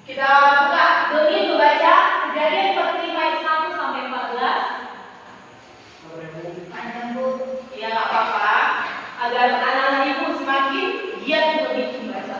Kita buka Doni membaca Kejadian 45 ayat 1 sampai 14. Panjang Bu. Ya nggak apa-apa. Agar anak-anak ibu semakin giat untuk membaca.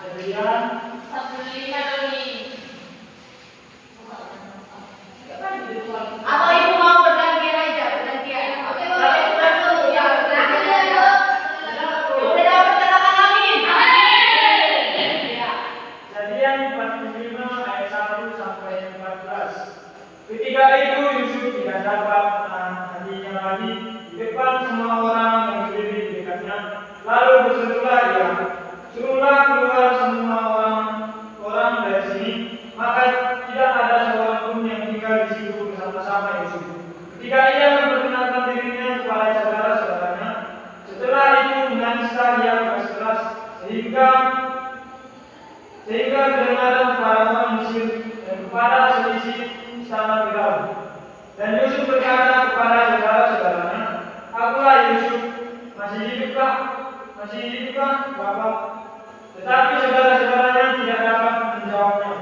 Kejadian 45 Doni. Atau ibu mau bergantian aja, bergantian. Oke, boleh bantu. Ya, bergantian Bu. Udah dapat katakan amin. Amin. Ya. Kejadian 45 ayat 1 sampai 14. Ketika itu Yusuf tidak dapat menahan hatinya lagi di depan semua orang yang berdiri di dekatnya. Lalu berserulah dia, suruhlah keluar semua orang dari sini. Maka tidak ada seorang pun yang tinggal di situ bersama-sama Yusuf. Ketika ia memperkenalkan dirinya kepada saudara-saudaranya, setelah itu menangislah ia keras-keras sehingga kedengaran kepada orang Mesir dan kepada selisih istana Firaun. Dan Yusuf berkata kepada saudara-saudaranya, "Akulah Yusuf, masih hidupkah Bapak?" Tetapi saudara-saudaranya tidak dapat menjawabnya,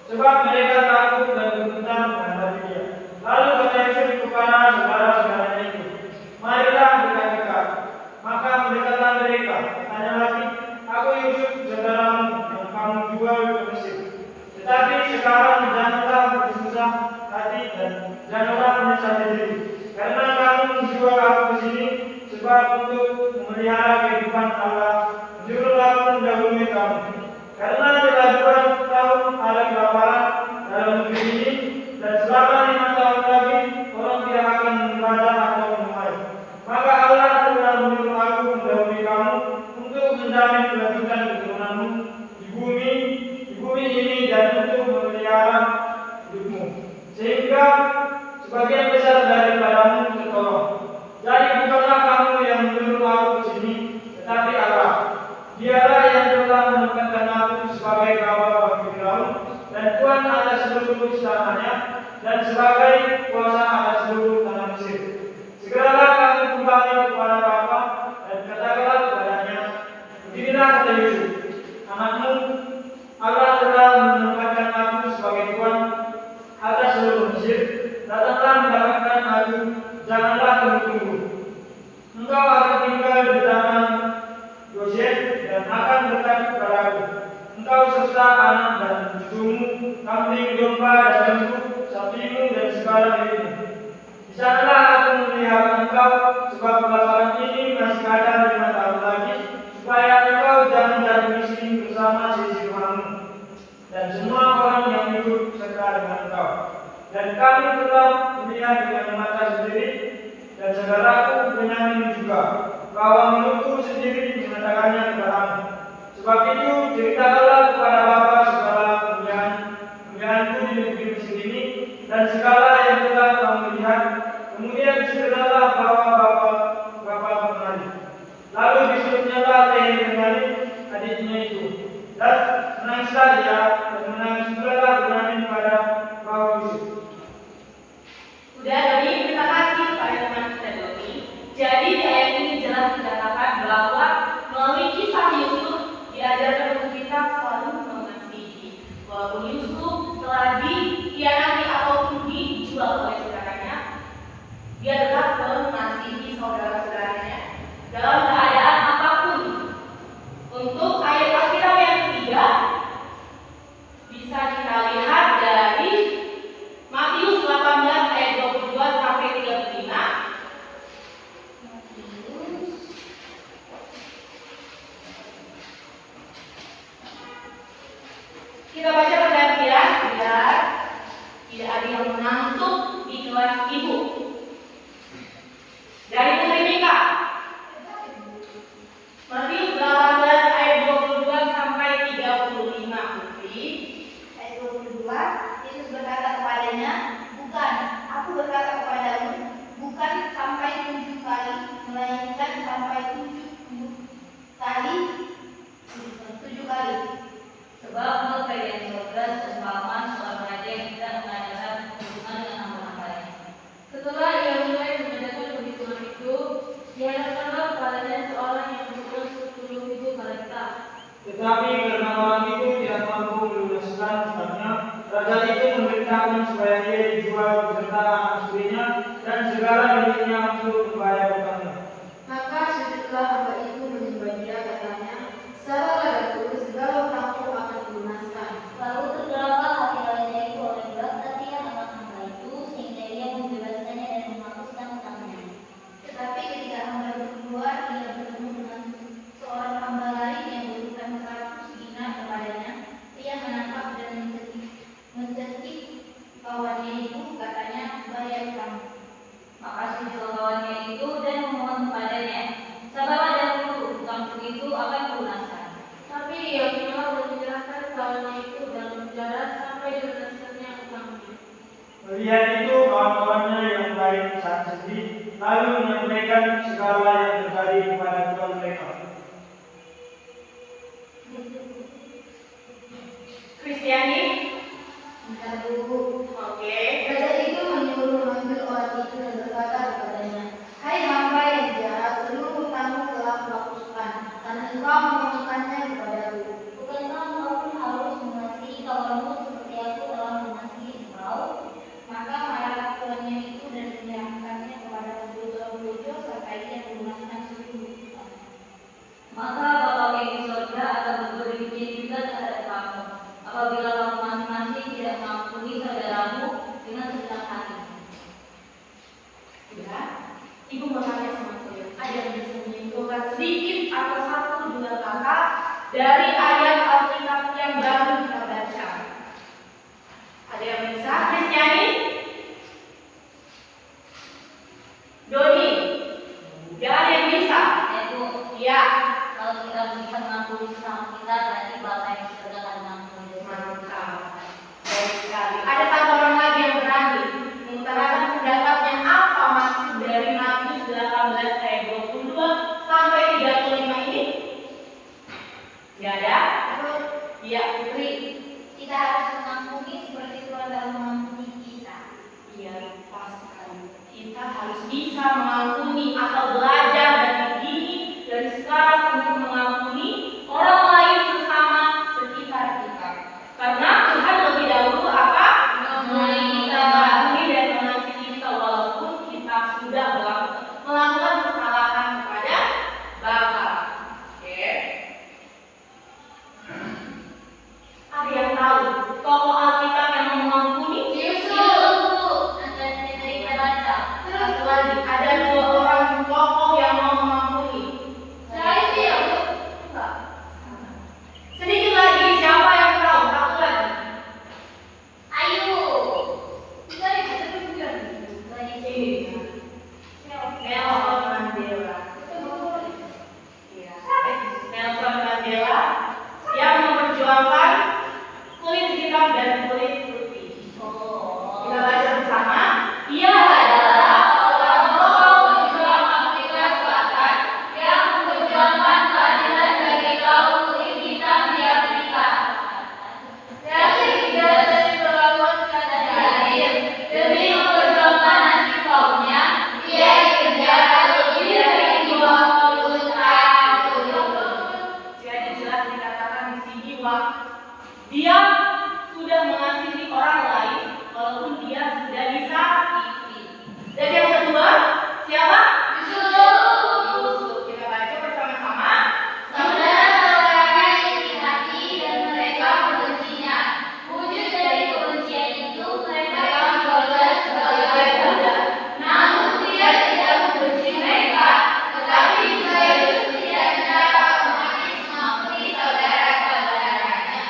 sebab mereka takut dan bergetar menghadapi dia. Lalu kata Yusuf kepada saudara-saudaranya itu, "Marilah dekat-dekat." Maka mendekatlah mereka. Tanya lagi, "Aku Yusuf, saudaramu yang kamu jual ke Mesir. Tetapi sekarang janganlah bersusah hati dan janganlah menyesali diri, karena kamu menjual aku ke sini sebab untuk memelihara kehidupan Allah menyuruh aku mendahului kamu. Karena telah 2 tahun ada kelaparan dalam negeri ini, dan selama 5 tahun lagi orang tidak akan meraja atau minum air. Maka Allah telah menyuruh aku mendahului kamu untuk menjamin kelanjutan keturunanmu di bumi ini dan untuk memelihara hidupmu, sehingga sebagian besar daripadamu tertolong. Jadi bukanlah kamu yang menyuruh aku ke sini, tetapi Allah. Dialah yang telah menempatkan aku sebagai kawan bagi Firaun dan tuan atas seluruh istananya dan sebagai kuasa atas seluruh tanah Mesir. Segeralah kamu kembali kepada Bapa dan katakanlah kepadanya, beginilah kata Yusuf, anakmu, Allah telah menempatkan aku sebagai tuan atas seluruh Mesir. Datanglah mendapatkan aku, janganlah tunggu-tunggu. Engkau akan tinggal di tanah Goshen dan akan dekat kepadaku. Engkau serta anak dan cucumu, kambing, domba dan lembu, sapimu dan segala milikmu. Di sanalah aku memelihara engkau, sebab kelaparan ini masih ada 5 tahun lagi, supaya engkau jangan jatuh miskin bersama sisihmu dan semua orang yang hidup serta dengan engkau. Dan kami telah melihat dengan mata sendiri, dan saudaraku Benyamin juga, kawan menurutku sendiri mengatakannya kepadamu. Sebab itu ceritakanlah kepada Bapa segala kemuliaanku di negeri Mesir ini dan segala yang telah kamu lihat. Kemudian segeralah bawa Bapa kemari. Lalu disuruhnyalah leher Benyamin adiknya itu, dan menangislah dia, dan menangis pula Benyamin pada bawah Yusuf. Udah Doni, terima kasih kepada teman kita Doni. Jadi di ayat ini jelas dikatakan bahwa melalui kisah Yusuf diajarkan untuk kita selalu mengasihi. Walaupun Yusuf telah dikhianati ataupun dijual oleh saudaranya, dia tetap mengasihi saudara-saudaranya dalam keadaan apapun. Untuk ayat akhir yang ketiga bisa kita lihat dari Matius 18 ayat 22 sampai 35. Kita baca bergantian biar tidak ada yang mengantuk di kelas ibu. Dari Putri Mika, Matius 18 ayat 22 sampai 35. Putri. Ayat 22, Yesus berkata kepadanya, "Bukan, aku berkata kepadamu, bukan sampai 7 kali, melainkan sampai 7 kali. Sebab menurut bagian surga seumpama seorang raja yang tidak mengadakan perhitungan dengan hamba-hambanya. Setelah ia mulai mengadakan perhitungan itu, dihadapkanlah kepadanya seorang yang berumur 10.000 talenta. Tetapi karena orang itu tidak mampu melunasi kawannya itu dalam penjara sampai dilunaskannya utangnya. Melihat itu kawan-kawannya yang lain sangat sedih, lalu menyampaikan segala yang terjadi kepada tuan mereka. Kristiani, Bentar Bu. oke. Raja itu menyuruh memanggil orang itu dan berkata kepadanya, "Hai hamba yang jahat, seluruh hutangmu telah kuhapuskan, karena engkau memohonkannya kepadaku. Bukankah engkau pun harus mengasihi kawanmu seperti aku telah mengasihi engkau?" Maka marahlah tuannya itu dan menyerahkannya kepada pembunuh serta ia melunaskan seluruh hutang. Maka Bapa yang di surga akan berbuat demikian juga terhadap kamu, apabila kamu masing-masing tidak mengampuni saudaramu dengan segenap hati. Ya, Ibu mau tanya sama kalian, ada yang bisa menyimpulkan sedikit atau satu dua kata dari ayat Alkitab yang baru kita baca? Ada yang bisa? Kristiani? Doni? Gak ada yang bisa? Ibu, Iya. kalau kita bisa mengampuni sesama kita, berarti Bapa yang di surga akan mengampuni dosa. Mantap. Baik sekali. Ada satu orang lagi yang berani mengutarakan pendapatnya apa maksud dari Matius 18 ayat 22 sampai 35 ini? Gak ada? Iya, Putri. Kita harus mengampuni seperti Tuhan telah mengampuni kita. Iya, pas sekali. Kita harus bisa mengampuni atau belajar dari sekarang untuk mengampuni orang lain sesama sekitar kita. Karena Tuhan lebih dahulu apa? Mengampuni dan mengasihi kita walaupun kita sudah melakukan kesalahan kepada Bapa. Oke. Ada yang tahu tokoh Alkitab yang mau mengampuni? Nanti kita baca. Satu lagi, ada dua orang tokoh yang mau mengampuni. Sedikit lagi, siapa yang tahu? Satu lagi. Ini. Nelson Mandela. Iya. Nelson Mandela yang memperjuangkan kulit hitam dan kulit putih. Kita baca bersama. Ia adalah seorang tokoh pejuang Afrika Selatan yang memperjuangkan keadilan bagi kaum kulit hitam di Afrika. Yang tidak diperlakukan secara adil demi memperjuangkan nasib kaumnya, ia dipenjara lebih dari 20 tahun. Jadi jelas dikatakan di sini bahwa dia sudah mengasihi orang lain walaupun dia sudah disakiti. Dan yang kedua, siapa? Yusuf. Kita baca bersama-sama. Saudara-saudaranya iri hati dan mereka membencinya. Wujud dari kebencian itu mereka menjualnya sebagai budak. Namun dia tidak membenci mereka, tetapi juga Yusuf tidak secara otomatis mengampuni saudara-saudaranya.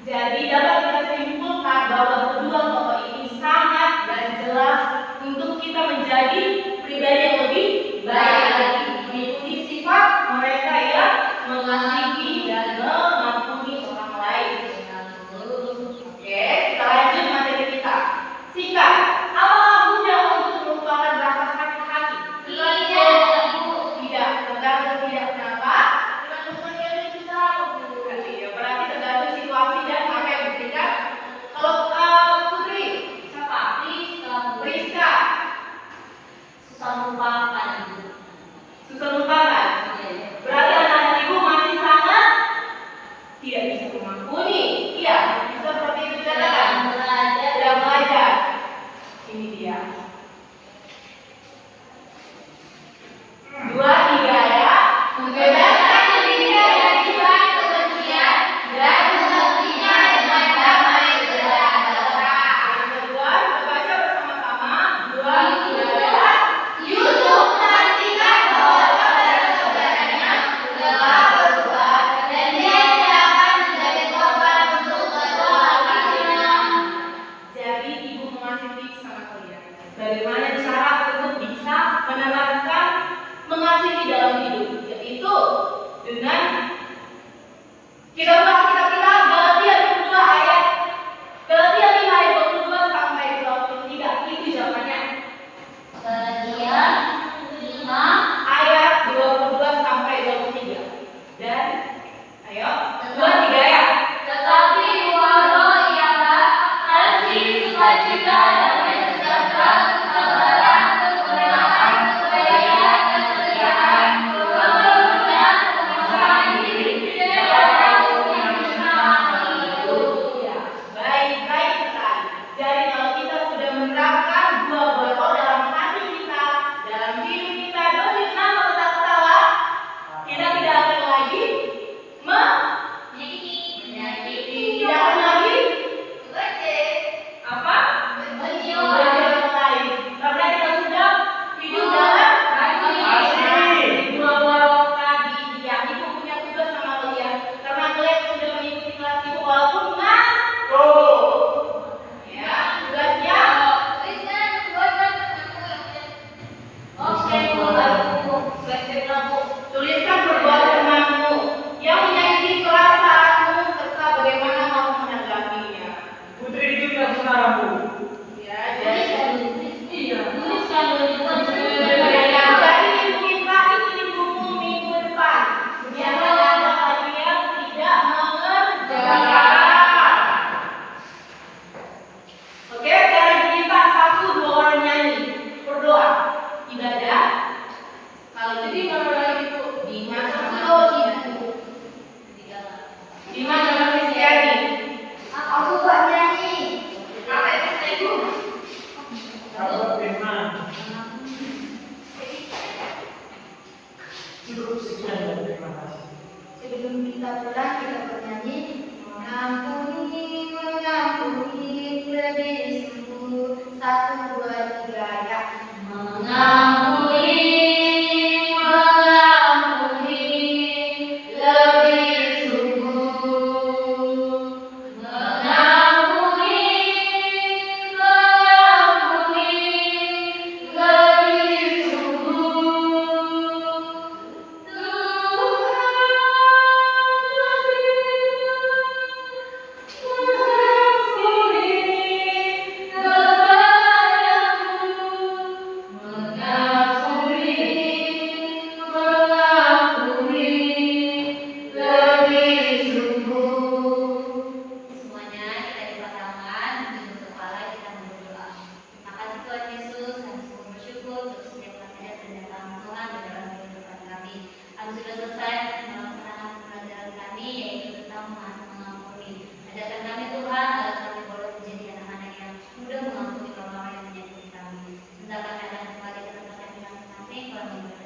Jadi dapat kita simpulkan bahwa kedua tokoh ini sangat dan jelas untuk kita menjadi pribadi yang lebih baik lagi, mengikuti sifat mereka yang mengasihi dan mengampuni orang lain. Oke, kita lanjut materi kita. Singkat, apakah mudah untuk melupakan rasa sakit hati? Tidak, tergantung tidak. Kenapa? Iya, berarti tergantung situasi dan apa yang diberikan. Kalau Putri, siapa? Priska. Susah lupakan. Susah lupakan. Berarti anak ibu masih sangat tidak bisa mengampuni. Iya, bisa seperti itu dikatakan. Sedang belajar. Ini dia. 2, 3 ya. Membebaskan dirinya dari beban kebencian dan menggantinya dengan damai sejahtera. Yang kedua, kita baca bersama-sama. 2, 3. Yusuf memastikan bahwa saudara-saudaranya telah berbuat dan dia tidak akan menjadi korban untuk kedua kalinya. sudah selesai melaksanakan pelajaran kami, yaitu tentang mengampuni. Ajarkan kami Tuhan, agar kami boleh menjadi anak-anak yang mudah mengampuni orang yang menyakiti kami. Sebentar kami akan kembali ke tempat kami masing-masing.